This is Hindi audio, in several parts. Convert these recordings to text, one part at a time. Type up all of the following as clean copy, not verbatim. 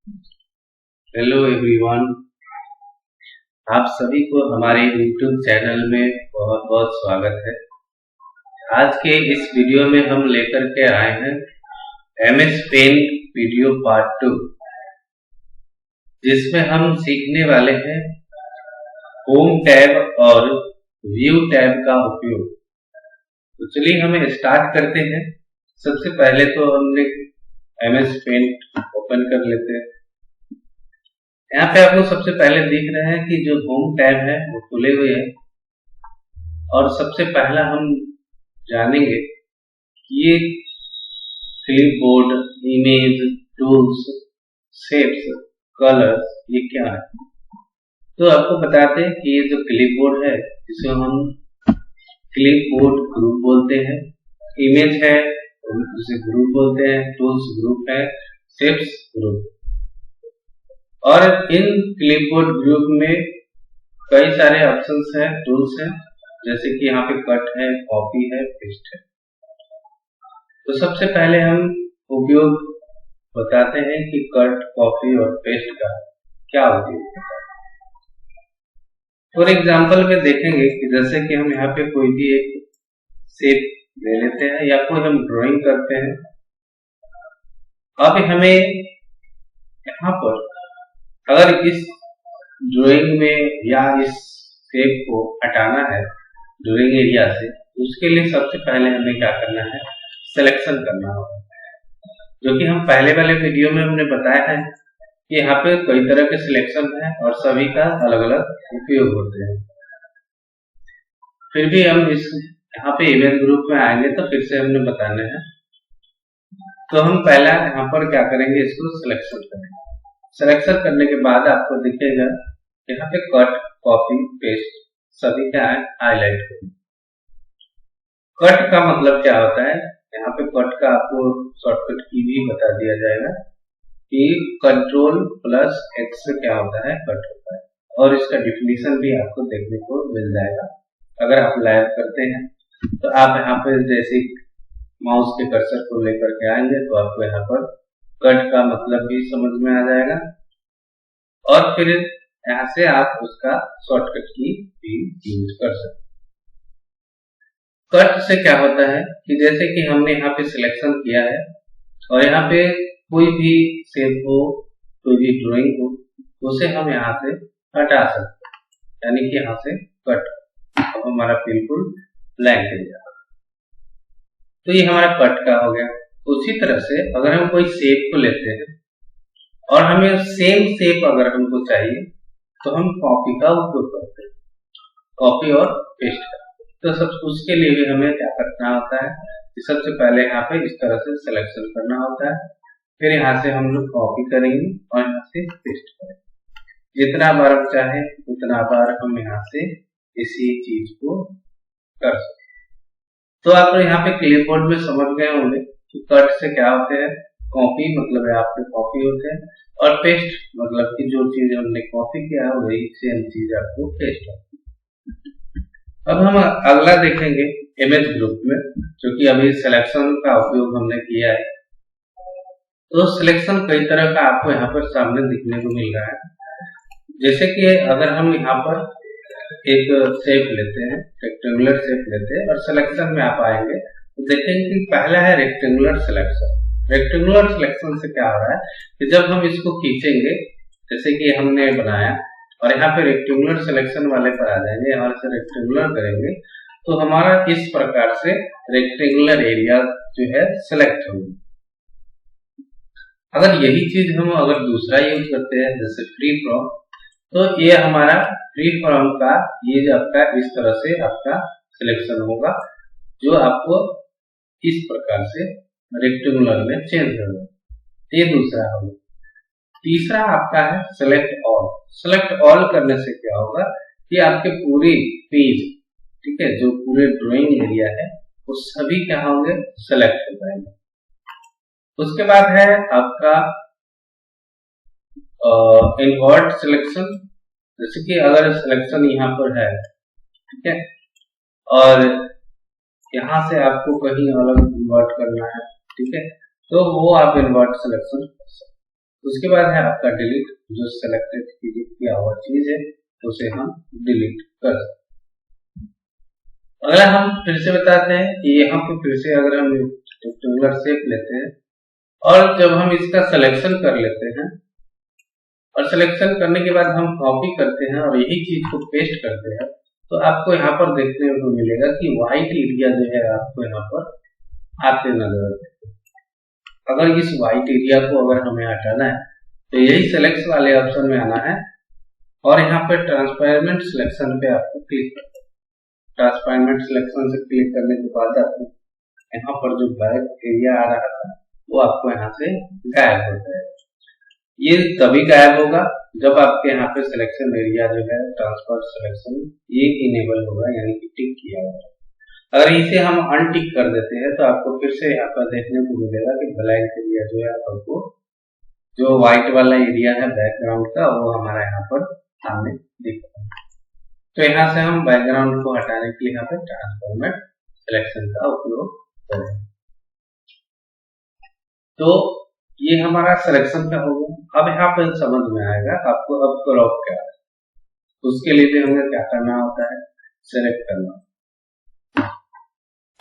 हेलो एवरीवन, आप सभी को हमारे YouTube चैनल में बहुत बहुत स्वागत है। आज के इस वीडियो में हम लेकर के आए हैं MS पेंट वीडियो पार्ट 2, जिसमें हम सीखने वाले हैं होम टैब और व्यू टैब का उपयोग। तो चलिए हम स्टार्ट करते हैं। सबसे पहले तो हमने MS पेंट ओपन कर लेते हैं। यहाँ पे आपको सबसे पहले दिख रहा है कि जो होम टैब है वो खुले हुए हैं, और सबसे पहला हम जानेंगे कि ये clipboard, image, tools, shapes, colours ये क्या है। तो आपको बताते हैं कि ये जो क्लिपबोर्ड है जिसे हम क्लिपबोर्ड ग्रुप बोलते हैं, इमेज है उसे ग्रुप बोलते हैं, टूल्स ग्रुप है, शेप्स ग्रुप। और इन क्लिपबोर्ड ग्रुप में कई सारे ऑप्शंस हैं, टूल्स हैं, जैसे कि यहाँ पे कट है, कॉपी है, पेस्ट है। तो सबसे पहले हम उपयोग बताते हैं कि कट, कॉपी और पेस्ट का क्या उपयोग होता है। फॉर एग्जाम्पल में देखेंगे कि जैसे कि हम यहाँ पे कोई भी एक शेप ले लेते हैं या कोई हम ड्राइंग करते हैं। अब हमें यहाँ पर अगर इस ड्राइंग में या इस शेप को हटाना है ड्राइंग एरिया से, उसके लिए सबसे पहले हमें क्या करना है, सिलेक्शन करना होगा। जो कि हम पहले वाले वीडियो में हमने बताया है कि यहाँ पे कई तरह के सिलेक्शन है और सभी का अलग अलग उपयोग होते हैं। फिर भी हम इस यहाँ पे इमेज ग्रुप में आएंगे तो फिर से हमने बताना है। तो हम पहला यहाँ पर क्या करेंगे, इसको सिलेक्शन करेंगे। सिलेक्शन करने के बाद आपको दिखेगा यहाँ पे कट, कॉपी, पेस्ट सभी क्या है, हाईलाइट करेंगे। कट का मतलब क्या होता है, यहाँ पे कट का आपको शॉर्टकट की भी बता दिया जाएगा कि कंट्रोल प्लस एक्स से क्या होता है, कट होता है। और इसका डिफिनीशन भी आपको देखने को मिल जाएगा अगर आप लाइव करते हैं। तो आप यहाँ पे जैसे माउस के कर्सर को लेकर के आएंगे तो आपको यहाँ पर कट का मतलब भी समझ में आ जाएगा, और फिर यहाँ से आप उसका शॉर्टकट की भी यूज कर सकते हैं। कट से क्या होता है कि जैसे कि हमने यहाँ पे सिलेक्शन किया है और यहाँ पे कोई भी शेप हो, कोई भी ड्राइंग हो, उसे हम यहाँ से हटा सकते हैं, यानी कि यहाँ से कट। अब हमारा बिल्कुल ब्लैंक एरिया। तो ये हमारा कट का हो गया। उसी तरह से अगर हम कोई शेप को लेते हैं और हमें सेम शेप अगर हमको चाहिए तो हम कॉपी का उपयोग करते हैं, कॉपी और पेस्ट का। तो सब उसके लिए भी हमें क्या करना होता है कि सबसे पहले यहाँ पे इस तरह से सिलेक्शन करना होता है, फिर यहाँ से हम लोग कॉपी करेंगे और यहाँ से पेस्ट करेंगे। जितना बार चाहे उतना बार हम यहाँ से इसी चीज को कर सकते। तो आप यहाँ पे क्लिपबोर्ड में समझ गए होंगे कि कट से क्या होते हैं, कॉपी मतलब है आपके कॉपी होते हैं, और पेस्ट मतलब कि जो चीज हमने कॉपी किया है वही सेम चीज आपको पेस्ट होती है। अब हम अगला देखेंगे इमेज ग्रुप में, जो कि अभी सिलेक्शन का उपयोग हमने किया है। तो सिलेक्शन कई तरह का आपको यहाँ पर सामने दिखने को मिल रहा है। जैसे कि अगर हम यहाँ पर एक शेप लेते हैं, रेक्टेंगुलर शेप लेते हैं और सिलेक्शन में आप आएंगे तो देखेंगे कि पहला है रेक्टेंगुलर सिलेक्शन। रेक्टेंगुलर सिलेक्शन से क्या हो रहा है कि जब हम इसको खींचेंगे, जैसे कि हमने बनाया और यहाँ पे रेक्टेंगुलर सिलेक्शन वाले पर आ जाएंगे, यहाँ से रेक्टेंगुलर करेंगे तो हमारा इस प्रकार से रेक्टेंगुलर एरिया जो है सिलेक्ट होगी। अगर यही चीज हम अगर दूसरा यूज करते हैं जैसे फ्री फ्रॉम, तो ये हमारा फ्री फॉर्म का ये जो आपका इस तरह से आपका सिलेक्शन होगा, जो आपको इस प्रकार से रेक्टेंगुलर में चेंज होगा। ये दूसरा होगा। तीसरा आपका है सेलेक्ट ऑल। सेलेक्ट ऑल करने से क्या होगा कि आपके पूरे पेज, ठीक है, जो पूरे ड्राइंग एरिया है वो सभी क्या होंगे, सेलेक्ट हो जाएंगे। उसके बाद है आपका इन्वर्ट सिलेक्शन। जैसे कि अगर सिलेक्शन यहाँ पर है, ठीक है, और यहाँ से आपको कहीं अलग इन्वर्ट करना है, ठीक है, तो वो आप इन्वर्ट सिलेक्शन कर सकते हैं। उसके बाद है आपका डिलीट, जो सेलेक्टेड किया हुआ चीज है उसे हम डिलीट कर सकते हैं। अगला हम फिर से बताते हैं कि यहाँ पे फिर से अगर हम रेक्टेंगुलर शेप लेते हैं और जब हम इसका सिलेक्शन कर लेते हैं और सिलेक्शन करने के बाद हम कॉपी करते हैं और यही चीज को पेस्ट करते हैं, तो आपको यहाँ पर देखने को मिलेगा कि व्हाइट एरिया जो है आपको यहाँ पर आते नजर आते हैं। अगर इस व्हाइट एरिया को अगर हमें हटाना है तो यही सेलेक्ट वाले ऑप्शन में आना है और यहाँ पे ट्रांसपेरेंट सिलेक्शन पे आपको क्लिक करना है। ट्रांसपेरेंट सिलेक्शन से क्लिक करने के बाद आपको यहाँ पर जो बैक एरिया आ रहा था वो आपको यहाँ से गायब हो जाएगा। ये तभी गायब होगा जब आपके यहाँ पे सिलेक्शन एरिया जो है ट्रांसफर सिलेक्शन ये इनेबल होगा, यानी कि टिक किया होगा। अगर इसे हम अनटिक कर देते हैं तो आपको फिर से यहाँ पर देखने को मिलेगा कि ब्लैक एरिया जो है आपको जो व्हाइट वाला एरिया है बैकग्राउंड का वो हमारा यहाँ पर सामने दिख रहा है। तो यहाँ से हम बैकग्राउंड को हटाने के लिए यहाँ पे ट्रांसफॉर्मेट सिलेक्शन का उपयोग करेंगे। तो ये हमारा सिलेक्शन का हो गया। अब यहाँ पे समझ में आएगा आपको अब क्रॉप क्या है। उसके लिए भी हमें क्या करना होता है, सेलेक्ट करना।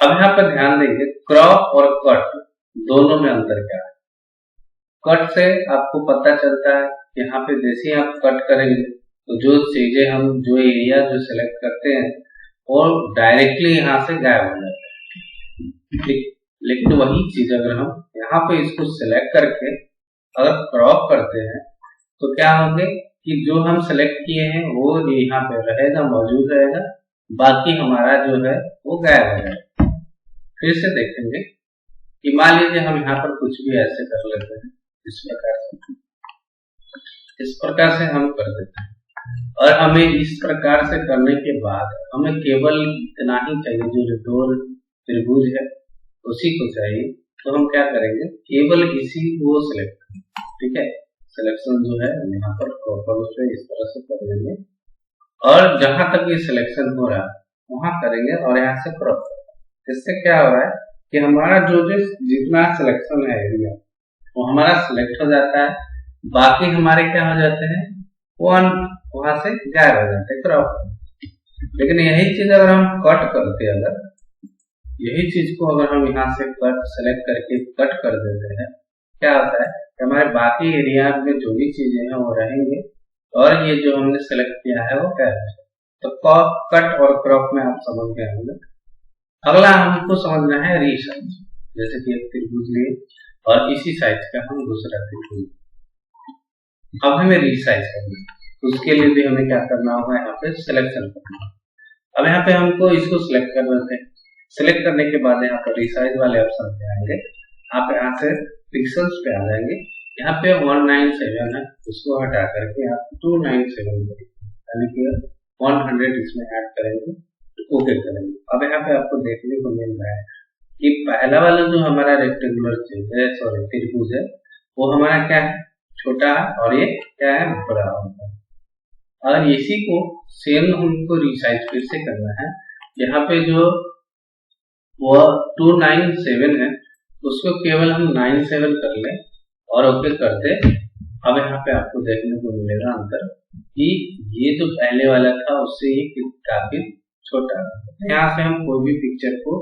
अब यहाँ पर ध्यान देंगे क्रॉप और कट दोनों में अंतर क्या है। कट से आपको पता चलता है यहाँ पे जैसे ही आप कट करेंगे तो जो चीजें हम जो एरिया जो सिलेक्ट करते हैं वो डायरेक्टली यहाँ से गायब हो जाता है। लेकिन वही चीज अगर हम यहाँ पे इसको सिलेक्ट करके अगर क्रॉप करते हैं तो क्या होंगे कि जो हम सिलेक्ट किए हैं वो यहाँ पे रहेगा, मौजूद रहेगा, बाकी हमारा जो है वो गायब हो जाएगा। फिर से देखेंगे कि मान लीजिए हम यहाँ पर कुछ भी ऐसे कर लेते हैं, इस प्रकार से हम कर देते हैं और हमें इस प्रकार से करने के बाद हमें केवल इतना ही चाहिए, जो दो त्रिभुज है उसी को चाहिए। तो हम क्या करेंगे, केवल इसी को सिलेक्ट करेंगे। ठीक है, सिलेक्शन जो है यहाँ पर प्रॉपर से इस तरह से कर लेंगे और जहां तक ये सिलेक्शन हो रहा है वहां करेंगे और यहाँ से क्रॉप करेंगे। इससे क्या हो रहा है कि हमारा जो जितना सिलेक्शन है एरिया वो हमारा सिलेक्ट हो जाता है, बाकी हमारे क्या हो जाते हैं वहां से गायब हो जाते हैं क्रॉप। लेकिन यही चीज अगर हम कट करते हैं, अगर यही चीज को अगर हम यहाँ से कट सेलेक्ट करके कट कर देते हैं, क्या होता है कि हमारे बाकी एरिया में जो भी चीजें हैं वो रहेंगे और ये जो हमने सेलेक्ट किया है वो क्या है। तो कट और क्रॉप में आप समझ गए होंगे। अगला हमको समझना है रीसाइज। जैसे कि एक त्रिभुज लिए और इसी साइज का हम दूसरा त्रिभुज, अब हमें रीसाइज करना है। उसके लिए भी हमें क्या करना होगा, यहाँ पे सिलेक्शन करना है। अब यहाँ पे हमको इसको सिलेक्ट कर लेते हैं। सिलेक्ट करने के बाद यहाँ पर रिसाइज वाले ऑप्शन पे आएंगे, आप यहाँ से पिक्सल्स पे आ जाएंगे। यहाँ पे 197 है, उसको हटा करके आप 297 करेंगे, यानी कि 100 इसमें ऐड करेंगे, ओके करेंगे। अब यहाँ पे आपको देखने को मिल रहा है कि पहला वाला जो हमारा रेक्टेंगुलर त्रिभुज है वो हमारा क्या है, छोटा है और ये क्या है, बड़ा होता है। और इसी को सेम हमको रिसाइज फिर से करना है। यहाँ पे जो वो 297 है उसको केवल हम 97 कर ले और ओके कर दे। अब यहाँ पे आपको देखने को मिलेगा अंतर कि ये जो पहले वाला था उससे ये काफी छोटा है। यहाँ से हम कोई भी पिक्चर को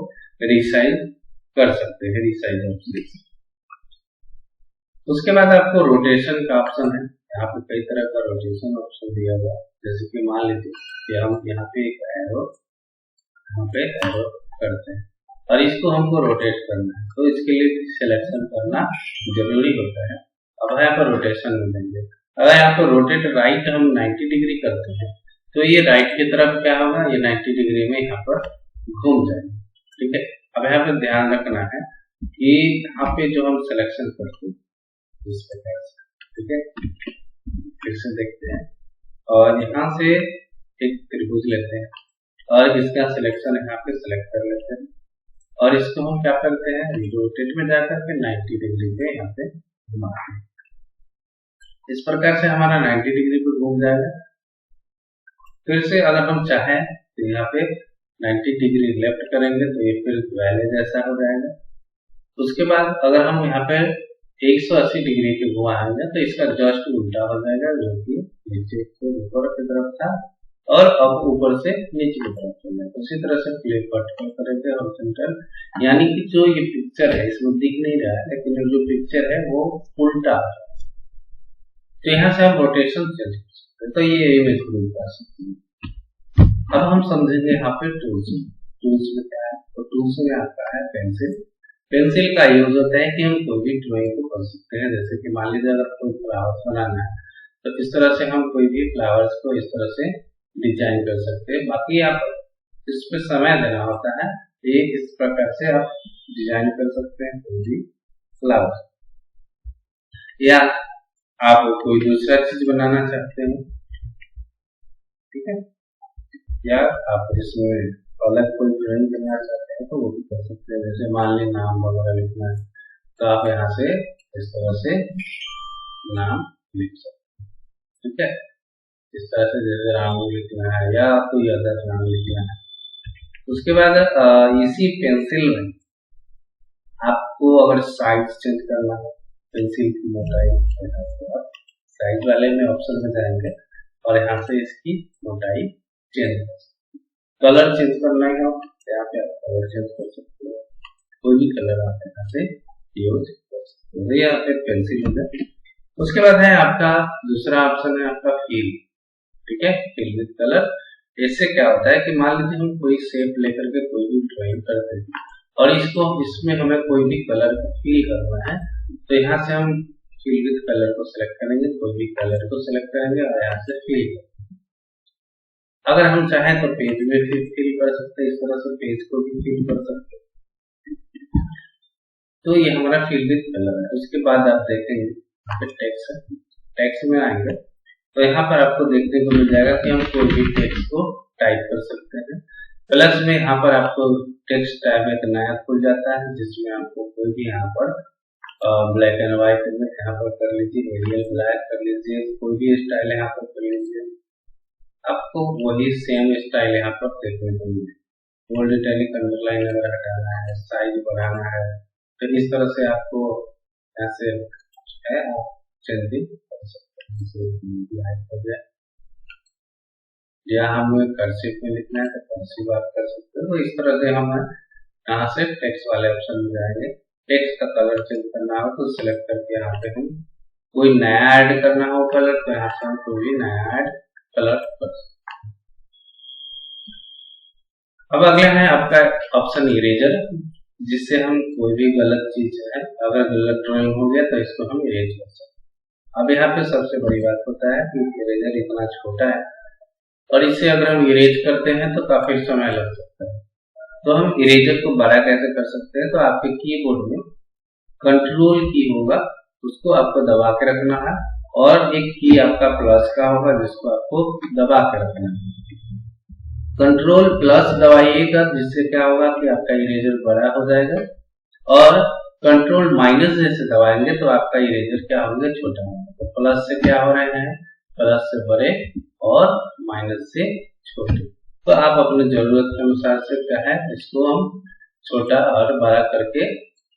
रिसाइज कर सकते हैं, रिसाइज ऑप्शन। उसके बाद आपको रोटेशन का ऑप्शन है, यहाँ पे कई तरह का रोटेशन ऑप्शन दिया हुआ है। जैसे कि मान लीजिए कि हम यहाँ पे एक एरो करते हैं और इसको हमको रोटेट करना है, तो इसके लिए सिलेक्शन करना जरूरी होता है। अब यहाँ पर रोटेशन में देंगे, अगर यहाँ पर रोटेट राइट हम 90 डिग्री करते हैं तो ये राइट की तरफ क्या होगा, ये 90 डिग्री में यहाँ पर घूम जाएगा। ठीक है, अब यहाँ पे ध्यान रखना है कि यहाँ पे जो हम सिलेक्शन करते हैं इस प्रकार से, ठीक है, फिर से देखते हैं और यहाँ से एक त्रिभुज लेते हैं और इसका सिलेक्शन यहाँ पे सिलेक्ट कर लेते हैं और इसको हम क्या करते हैं, रोटेट में जाकर के 90 डिग्री पे यहाँ पे घुमाते हैं। इस प्रकार से हमारा 90 डिग्री पे घूम जाएगा। फिर से अगर हम चाहें तो यहाँ पे 90 डिग्री लेफ्ट करेंगे तो ये फिर पहले जैसा हो जाएगा। उसके बाद अगर हम यहाँ पे 180 डिग्री पे घुमाएंगे तो इसका जस्ट उल्टा हो जाएगा, जो कि नीचे से ऊपर की तरफ था और अब ऊपर से नीचे की तरफ चल जाएगा। उसी तरह से फ्लिप वर्टिकल करेंगे हॉरिजॉन्टल, यानी कि जो ये पिक्चर है इसमें दिख नहीं रहा है, लेकिन जो पिक्चर है वो उल्टा है। तो यहाँ से हम रोटेशन चेंज कर सकते हैं, तो ये इमेज ग्रुप कर सकते हैं। अब हम समझेंगे यहाँ पे टूल्स। टूल्स में क्या है, तो टूल्स में आता है पेंसिल। पेंसिल का यूज होता है कि हम कोई भी ड्राइंग को कर सकते हैं। जैसे कि मान लीजिए अगर कोई फ्लावर्स बनाना है तो इस तरह से हम कोई भी फ्लावर्स को इस तरह से डिजाइन कर सकते हैं। बाकी आप इसमें समय देना होता है, ये इस प्रकार से आप डिजाइन कर सकते हैं कोई भी फ्लावर, या आप कोई दूसरा चीज बनाना चाहते हैं, ठीक है, या आप इसमें अलग कोई ड्राइंग करना चाहते हैं तो वो भी कर सकते हैं। जैसे मान लीजिए नाम वगैरह लिखना है तो आप यहाँ से इस तरह से नाम लिख सकते हैं, ठीक है। इस तरह से जैसे राम लिखना है या कोई अदर नाम लिखना है। उसके बाद इसी पेंसिल में आपको अगर साइज चेंज करना है, पेंसिल की मोटाई, साइज वाले में ऑप्शन में जाएंगे और यहाँ से इसकी मोटाई चेंज कर सकते हैं। कलर चेंज करना है आप यहाँ पे आप कलर चेंज कर सकते हो, कोई भी कलर आप यहाँ से यूज कर सकते हो। यहाँ पे पेंसिल हो जाए। उसके बाद है आपका दूसरा ऑप्शन है आपका फिल, ठीक है, फिल विद कलर। इससे क्या होता है कि मान लीजिए हम कोई शेप लेकर के कोई भी ड्राइंग करते हैं और इसमें हमें कोई भी कलर को फिल करना है, तो यहाँ से हम फिल विद कलर को सिलेक्ट करेंगे, कोई भी कलर को सिलेक्ट करेंगे और यहाँ से फिल। अगर हम चाहें तो पेज में फिल कर सकते हैं, इस तरह से पेज को भी फिल कर सकते हैं। तो ये हमारा फिल विद कलर है। उसके बाद आप देखेंगे टेक्स्ट में आएंगे तो यहाँ पर आपको देखने को मिल जाएगा कि हम कोई भी टेक्स्ट को टाइप कर सकते हैं। प्लस में यहाँ पर आपको टेक्स्ट टाइप एक नया खुल जाता है, जिसमें आपको कोई भी यहाँ पर ब्लैक एंड व्हाइट में यहाँ पर कर लीजिए, एरियल ब्लैक कर लीजिए, कोई भी स्टाइल यहाँ पर कर लीजिए, आपको वही सेम स्टाइल यहाँ पर देखने को मिले। बोल्ड इटैलिक अंडरलाइन अगर हटाना है, साइज बढ़ाना है, तो इस तरह से आपको ऐसे है चेंजिंग कर सकते हैं। या हमें कर्सिव में लिखना है तो कर्सिव आप कर सकते हो। तो इस तरह से हम यहाँ से टेक्स्ट वाले ऑप्शन में जाएंगे। टेक्स्ट का कलर चेंज करना हो तो सिलेक्ट करके यहाँ पे हम कोई नया ऐड करना हो कलर, तो यहाँ से हम कोई भी नया ऐड कलर कर सकते हैं। अब अगला है आपका ऑप्शन इरेजर, जिससे हम कोई भी गलत चीज है, अगर गलत ड्राइंग हो गया तो इसको हम इरेज कर सकते हैं। अब यहाँ पे सबसे बड़ी बात होता है कि इरेजर इतना छोटा है और इसे अगर हम इरेज करते हैं तो काफी समय लग सकता है। तो हम इरेजर को बड़ा कैसे कर सकते हैं, तो आपके कीबोर्ड में कंट्रोल की होगा, उसको आपको दबा के रखना है और एक की आपका प्लस का होगा जिसको आपको दबा के रखना है। कंट्रोल प्लस दबाइएगा जिससे क्या होगा कि आपका इरेजर बड़ा हो जाएगा, और कंट्रोल माइनस जैसे दबाएंगे तो आपका इरेजर क्या होगा, छोटा होगा। तो प्लस से क्या हो रहे हैं, प्लस से बड़े और माइनस से छोटे। तो आप अपने जरूरत के अनुसार से क्या है इसको हम छोटा और बड़ा करके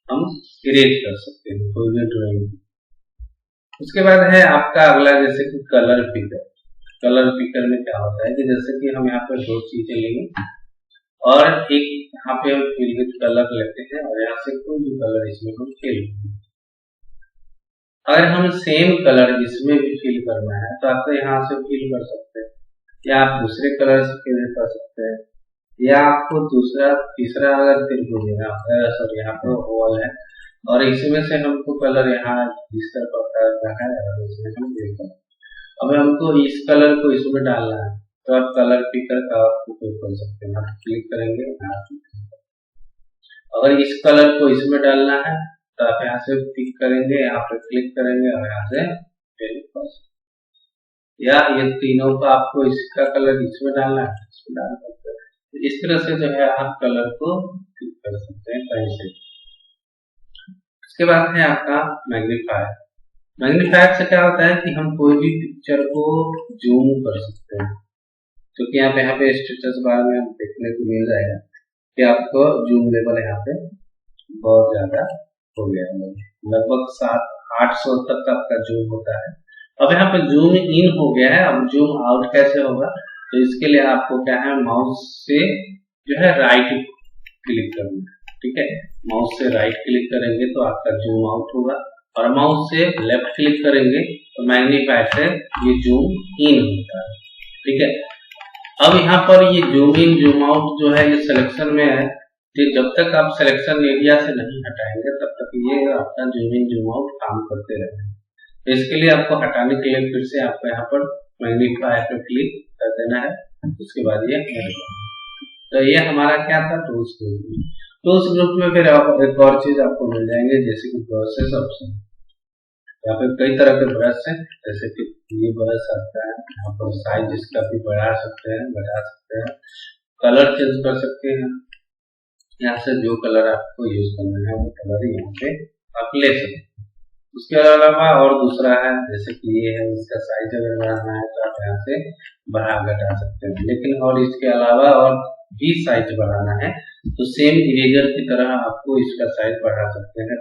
हम इरेज कर सकते हैं कोई भी ड्राइंग। उसके बाद है आपका अगला जैसे कि कलर पिकर। कलर पिकर में क्या होता है कि जैसे कि हम यहाँ पे दो चीजें लेंगे और एक यहाँ पे हम फिल विद कलर लेते हैं और यहाँ से कोई भी कलर इसमें हम फिल। अगर हम सेम कलर इसमें भी फिल करना है तो आपको यहाँ से फिल कर सकते हैं, या आप दूसरे कलर से फिल कर सकते हैं, या आपको दूसरा तीसरा अगर फिल देना होता है। सर यहाँ पे वॉल है और इसमें से हमको कलर यहाँ इस तरह का है और इसमें हम फिल करें। अब हमको इस कलर को इसमें डालना है तो आप कलर पिकर का उपयोग कर सकते हैं। आप क्लिक करेंगे, अगर इस कलर को इसमें डालना है तो आप यहाँ से पिक करेंगे, यहाँ पे क्लिक करेंगे और यहाँ से फिल कर सकते हैं। या ये तीनों का आपको इसका कलर इसमें डालना है, इसमें डाल सकते हैं। इस तरह से जो है आप कलर को पिक कर सकते हैं कहीं से। उसके बाद है आपका मैग्नीफायर। मैग्नीफायर से क्या होता है कि हम कोई भी पिक्चर को जूम कर सकते हैं, क्योंकि आप यहाँ पे स्टेटस बार में देखने को मिल जाएगा कि आपको जूम लेवल यहाँ पे बहुत ज्यादा हो गया है, लगभग 7 800 तक आपका जूम होता है। अब यहाँ पे जूम इन हो गया है, अब जूम आउट कैसे होगा, तो इसके लिए आपको क्या है, माउस से जो है राइट क्लिक करना है, ठीक है। माउस से राइट क्लिक करेंगे तो आपका जूम आउट होगा, और माउस से लेफ्ट क्लिक करेंगे तो मैग्नीफायर से ये जूम इन होता है, ठीक है। अब यहाँ पर ये जूम इन जूम आउट जो है ये सिलेक्शन में है, तो जब तक आप सिलेक्शन एरिया से नहीं हटाएंगे तब तक ये आपका जूम इन जूम आउट काम करते रहेंगे। तो इसके लिए आपको हटाने के लिए फिर से आपको यहाँ पर मैग्नीफायर पर क्लिक कर देना है, उसके बाद ये तो ये हमारा क्या था, टूल्स ग्रुप। टूल्स ग्रुप में फिर एक और चीज आपको मिल जाएंगे जैसे कि ब्रशेस ऑप्शन। यहाँ पे कई तरह के ब्रश हैं, जैसे कि ये ब्रश आता है, यहाँ पर साइज इसका भी बढ़ा सकते हैं, घटा सकते हैं, कलर चेंज कर सकते हैं, यहाँ से जो कलर आपको यूज करना है वो कलर यहाँ पे आप ले सकते हैं। उसके अलावा और दूसरा है जैसे कि ये है, इसका साइज अगर बढ़ाना है तो आप यहाँ से बढ़ा घटा सकते हैं, लेकिन और इसके अलावा और भी साइज बढ़ाना है तो सेम इरेजर की तरह आपको इसका साइज बढ़ा सकते हैं।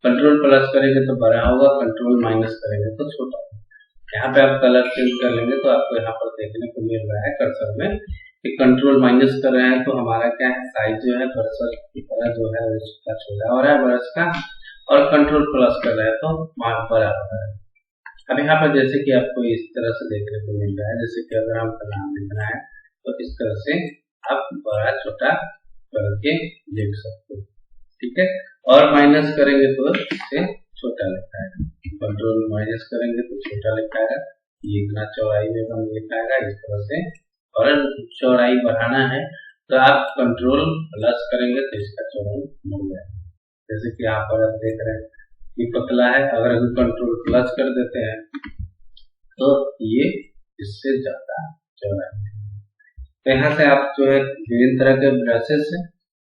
कंट्रोल प्लस करेंगे तो बड़ा होगा, कंट्रोल माइनस करेंगे तो छोटा होगा। यहाँ पे आप कलर चेंज कर लेंगे तो आपको यहाँ पर देखने को मिल रहा है कर्सर में कि कंट्रोल माइनस कर रहे हैं तो हमारा क्या है, साइज जो है कर्सर की तरह जो है उसका छोटा हो रहा है ब्रश का, और कंट्रोल प्लस कर रहे हैं तो बड़ा हो रहा है। अब यहाँ पर जैसे कि आपको इस तरह से देखने को मिल रहा है, जैसे कि अगर हमको नाम लिखना है तो इस तरह से आप बड़ा छोटा करके लिख सकते हो, ठीक है। और माइनस करेंगे तो इससे छोटा लिखा है, कंट्रोल माइनस करेंगे तो छोटा लिखा है, ये इतना चौड़ाई में हम लिखा है इस तरह से। और चौड़ाई बढ़ाना है तो आप कंट्रोल प्लस करेंगे तो इसका चौड़ाई बढ़ जाएगा। जैसे कि यहाँ पर आप देख रहे हैं ये पतला है, अगर हम कंट्रोल प्लस कर देते हैं तो ये इससे ज्यादा चौड़ा है। तो यहाँ से आप जो है विभिन्न तरह के ब्रशेस है,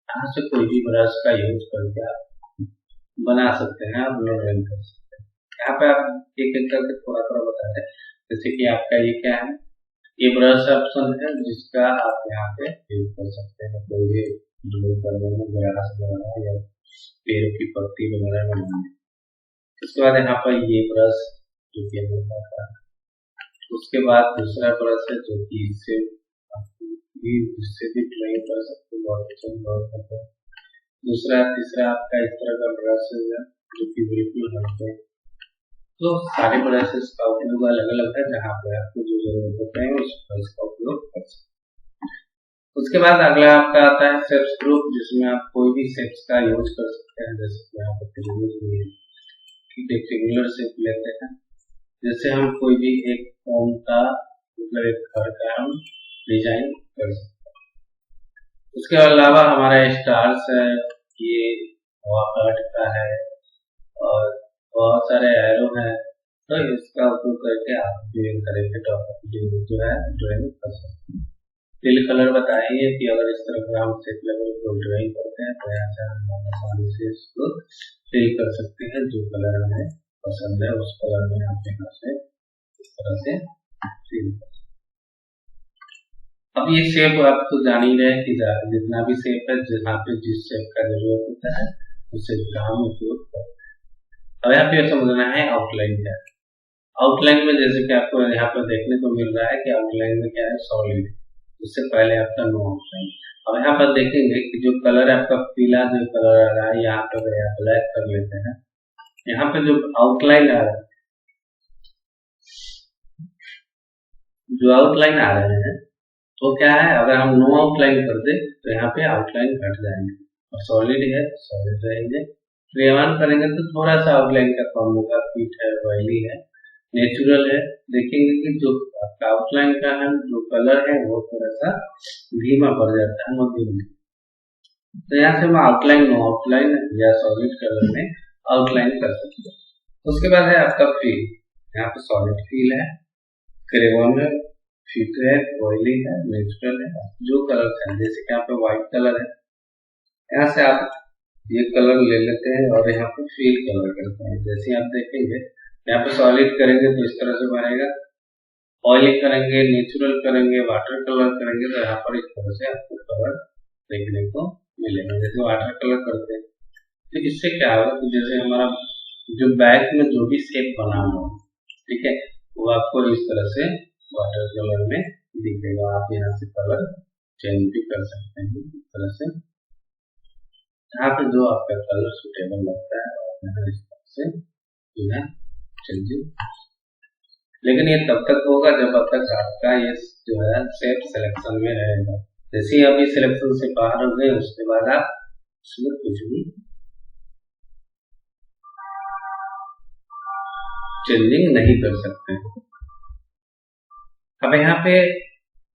यहाँ से कोई भी ब्रश का यूज करके आप बना सकते हैं, आप ड्राइंग कर सकते हैं। यहाँ पे आप एक एक करके थोड़ा थोड़ा बता दें, जैसे कि आपका ये क्या है, ये ब्रश ऑप्शन है जिसका आप यहाँ पे यूज कर सकते हैं, कोई भी ड्राइंग करने में, ग्रास बनाना या पेड़ की पत्ती वगैरह बनाना। उसके बाद यहाँ पर ये ब्रश जो कि है, उसके बाद दूसरा ब्रश है जो कि इससे भी ड्राइंग कर सकते हैं, बहुत अच्छा बहुत करते हैं। दूसरा तीसरा आपका इस तरह का ब्रश है जो कि बिल्कुल हल्के। तो सारे ब्रशेस का उपयोग अलग अलग है, जहाँ पे आपको जो जरूरत होता है उस ब्रश का उपयोग कर सकते हैं। उसके बाद अगला आपका आता है शेप्स ग्रुप, जिसमें आप कोई भी शेप्स का यूज कर सकते हैं। जैसे कि यहाँ पर रेक्टेंगुलर शेप लेते हैं, जैसे हम कोई भी एक फॉर्म का मतलब एक घर का हम डिजाइन कर सकते हैं। उसके अलावा हमारा स्टार्स है, ये हार्ट का है और बहुत सारे एरो है, तो इसका उपयोग करके आप जो करेंगे जो है ड्राइंग कर सकते हैं। फिल कलर बताइए कि अगर इस तरह का हम सेट लेवल को ड्राइंग करते हैं तो यहाँ से हम आसानी से इसको फिल कर सकते हैं, जो कलर हमें पसंद है उस कलर में आप यहाँ से इस तरह से फिल कर सकते हैं। अब ये शेप आप तो जान ही रहे कि जितना भी शेप है, जहाँ पे जिस शेप का जरूरत होता है उस शेप का हम उपयोग करते हैं। अब यहाँ पे समझना है आउटलाइन क्या है। आउटलाइन में जैसे कि आपको यहाँ पर देखने को मिल रहा है कि आउटलाइन में क्या है, सॉलिड, उससे पहले आपका नो आउटलाइन। अब यहाँ पर देखेंगे कि जो कलर आपका पीला जो कलर आ रहा है, यहाँ पर ब्लैक कर लेते हैं, यहाँ पे जो आउटलाइन आ रहा है, जो आउटलाइन आ रहे हैं तो क्या है, अगर हम नो आउटलाइन कर दे तो यहाँ पे आउटलाइन घट जाएंगे, और सॉलिड है सॉलिड रहेंगे। क्लियर करेंगे तो थोड़ा सा आउटलाइन का कम होगा, फिट है, ऑयली है, नेचुरल है। देखेंगे कि जो आउटलाइन का है जो कलर है वो थोड़ा सा धीमा पड़ जाता है मध्यम में। तो यहाँ से हम आउटलाइन नो आउटलाइन या सॉलिड कलर में आउटलाइन कर सकते हैं। उसके बाद है आपका फील, यहाँ पे सॉलिड फील है, क्रेवन है, फिट है, ऑयली है, नेचुरल है, जो कलर है। जैसे कि यहाँ पे व्हाइट कलर है, यहाँ से आप ये कलर ले लेते हैं और यहाँ पे फील कलर करते हैं। जैसे आप देखेंगे यहाँ पे सॉलिड करेंगे तो इस तरह से बनेगा, ऑयली करेंगे, नेचुरल करेंगे, वाटर कलर करेंगे तो यहाँ पर इस तरह से आपको कलर देखने को मिलेगा। जैसे वाटर कलर करते हैं तो इससे क्या होगा, तो जैसे हमारा जो बैक में जो भी शेप बना हो, ठीक है, वो आपको इस तरह से वाटर कलर में दिखेगा। आप यहाँ से कलर चेंज भी कर सकते हैं इस तरह से, यहाँ पे जो आपका कलर सुटेबल लगता है आप यहाँ इस तरह से जो है चेंजिंग। लेकिन ये तब तक होगा जब तक आपका ये जो है शेप सिलेक्शन में रहेगा। जैसे ही अभी सिलेक्शन से बाहर हो गए उसके बाद आप इसमें कुछ भी चेंजिंग नहीं कर सकते। अब यहाँ पे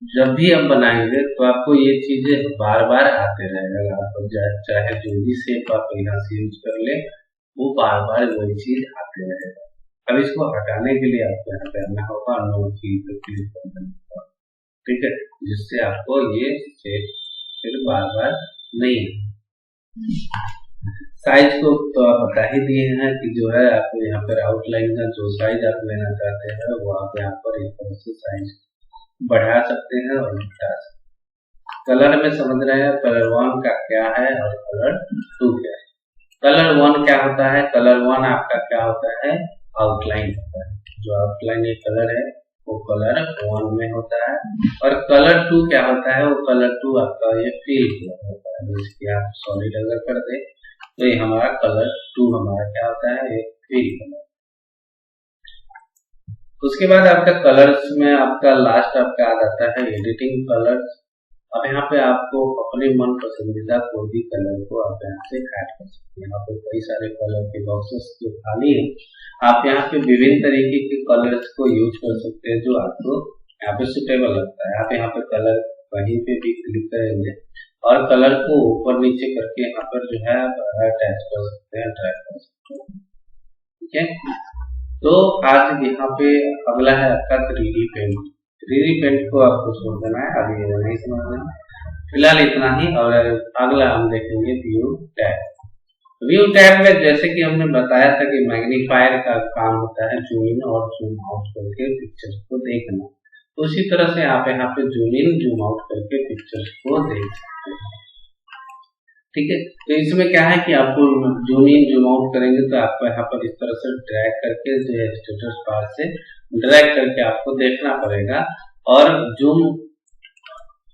जब भी आप बनाएंगे तो आपको ये चीजें बार बार आते रहेगा। आपको चाहे जो भी शेप आप यहाँ से यूज कर ले वो बार बार वही चीज आते रहेगा। अब इसको हटाने के लिए आपको यहाँ पे आना होगा, नो की पे क्लिक करना होगा, ठीक है, जिससे आपको ये शेप फिर बार बार नहीं। साइज को तो आप बता ही दिए हैं कि जो है आप यहाँ पर आउटलाइन का जो साइज आप लेना चाहते हैं वो आप यहाँ पर एक तरह से साइज बढ़ा सकते हैं और घटा सकते हैं। कलर में समझ रहे हैं कलर 1 का क्या है और कलर 2 क्या है। कलर 1 क्या होता है? कलर 1 आपका क्या होता है? आउटलाइन होता है। जो आउटलाइन ये कलर है वो कलर 1 में होता है। और कलर 2 क्या होता है? वो कलर 2 आपका ये फील कलर होता है। जैसे कि आप सॉलिड अगर कर दे तो ये हमारा कलर 2 हमारा क्या होता है? एक फील कलर। उसके बाद आपका कलर्स में आपका लास्ट आपका आ जाता है एडिटिंग कलर्स। अब यहाँ पे आपको अपने मन पसंदीदा कोई भी कलर को आप यहाँ से ऐड कर सकते हैं। यहाँ पे कई सारे कलर के बॉक्सेस जो खाली है, आप यहाँ पे विभिन्न तरीके के कलर्स को यूज कर सकते हैं जो आपको यहाँ पे सुटेबल लगता है। आप यहाँ पे कलर कहीं पे भी क्लिक करेंगे और कलर को ऊपर नीचे करके यहाँ पर जो है अटैच कर सकते हैं, ड्रैग कर सकते हैं, ठीक है। तो आज यहाँ पे अगला है आपका 3D पेंट। 3D पेंट को आपको छोड़ देना है, अभी ये नहीं समझना है, फिलहाल इतना ही। और अगला हम देखेंगे व्यू टैब। व्यू टैब में जैसे कि हमने बताया था कि मैग्नीफायर का काम होता है जूम इन और जूम आउट करके पिक्चर्स को देखना। उसी तरह से आप यहाँ पे जूम इन जूम आउट करके पिक्चर्स को देख सकते हैं, ठीक है। तो इसमें क्या है कि आपको जूम इन जूम आउट करेंगे तो आपको यहाँ पर इस तरह से ड्रैग करके जो है स्टेटस बार से ड्रैग करके आपको देखना पड़ेगा। और जूम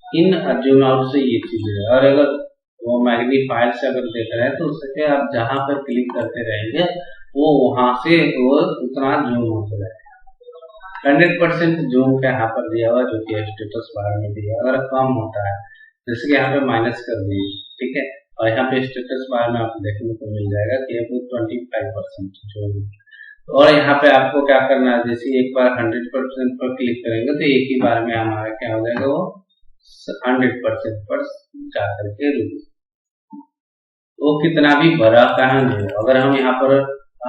इन और जूम आउट से ये चीज है। और अगर वो मैग्नीफायर से अगर देख रहे हैं तो उससे आप जहां पर क्लिक करते रहेंगे वो वहां से वो उतना जूम होता रहेगा। 100% जूम का यहाँ पर दिया हुआ जो कि स्टेटस बार में दिया। अगर कम होता है जैसे कि यहाँ पे माइनस कर दिए, ठीक है, और यहाँ पे स्टेटस बार में आपको देखने को मिल जाएगा कि 25% जूम। और यहाँ पे आपको क्या करना है, जैसे एक बार 100% पर क्लिक करेंगे तो एक ही बार में हमारा क्या हो जाएगा, वो 100% पर जाकर के रुक। वो कितना भी बड़ा कहाँ नहीं। अगर हम यहाँ पर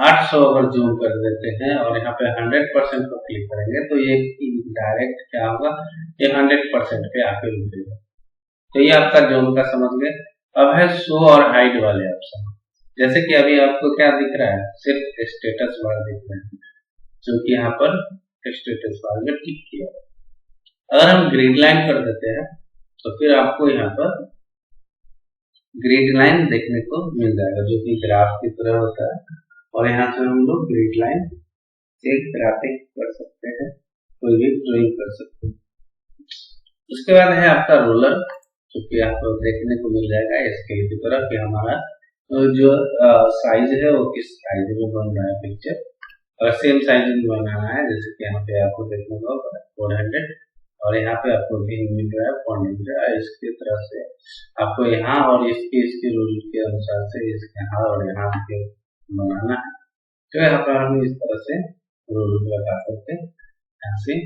800 अगर जूम कर देते हैं और यहाँ पे 100% पर क्लिक करेंगे तो ये डायरेक्ट क्या होगा, ये 100% पे आके रुकेगा। तो ये आपका जूम का समझ गए। अब है शो और हाइड वाले ऑप्शन। जैसे कि अभी आपको क्या दिख रहा है, सिर्फ स्टेटस बार दिख रहा है जो कि यहाँ पर स्टेटस बार में टिक किया। अगर हम ग्रिड लाइन कर देते हैं तो फिर आपको यहाँ पर ग्रिड लाइन देखने को मिल जाएगा जो कि ग्राफ की तरह होता है। और यहाँ से हम लोग ग्रिड लाइन से ग्राफिक कर सकते हैं, कोई भी ड्राइंग कर सकते हैं। उसके बाद है आपका रोलर जो कि आपको देखने को मिल जाएगा स्केल की तरह कि हमारा जो साइज है वो किस साइज में बन रहा है पिक्चर। और सेम साइज में बनाना है, जैसे कि यहाँ पे आपको देखने को 400 और यहाँ पे आपको भी मिल रहा है 4 मिल रहा है। इसकी तरह से आपको यहाँ और इसके रूल के अनुसार से इसके यहाँ और यहाँ पे बनाना है। तो यहाँ पर हम इस तरह से रूल लगा करके यहाँ से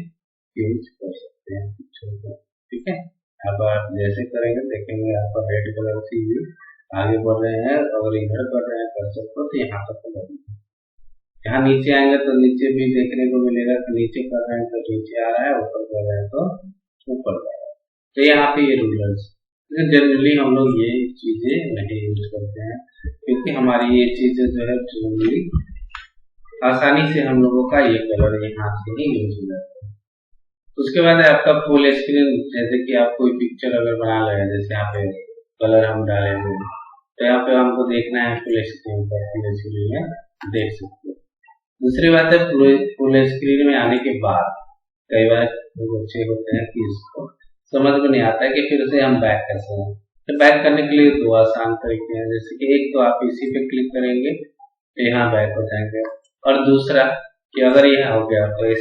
यूज कर सकते हैं पिक्चर को, ठीक है। अब आप जैसे करेंगे देखेंगे आपका रेड कलर से आगे बढ़ रहे हैं, अगर इधर कर रहे हैं कर्सर को तो यहाँ तक कर रहे हैं। यहाँ नीचे आएंगे तो नीचे भी देखने को मिलेगा कि नीचे कर रहे हैं तो नीचे आ रहा है, ऊपर कर रहे हैं तो ऊपर जा रहा है। तो यहाँ पे ये रूलर्स जनरली हम लोग ये चीजें नहीं यूज करते हैं क्योंकि हमारी ये चीजें जो है जनरली आसानी से हम लोगों का ये कलर यहाँ से ही यूज हो जाता है। उसके बाद है आपका फुल स्क्रीन। जैसे कि आप कोई पिक्चर अगर बना रहे हैं, जैसे यहाँ पे कलर हम डालेंगे तो यहाँ पे हमको देखना है फुल स्क्रीन पर, फुल स्क्रीन में देख सकते हो। दूसरी बात है फुल स्क्रीन में आने के बाद कई बार बच्चे होते हैं कि इसको समझ में नहीं आता है कि फिर से हम बैक कैसे हैं। तो बैक करने के लिए दो आसान तरीके हैं, जैसे कि एक तो आप इसी पे क्लिक करेंगे तो यहाँ बैक हो जाएंगे, और दूसरा कि अगर यह हो गया तो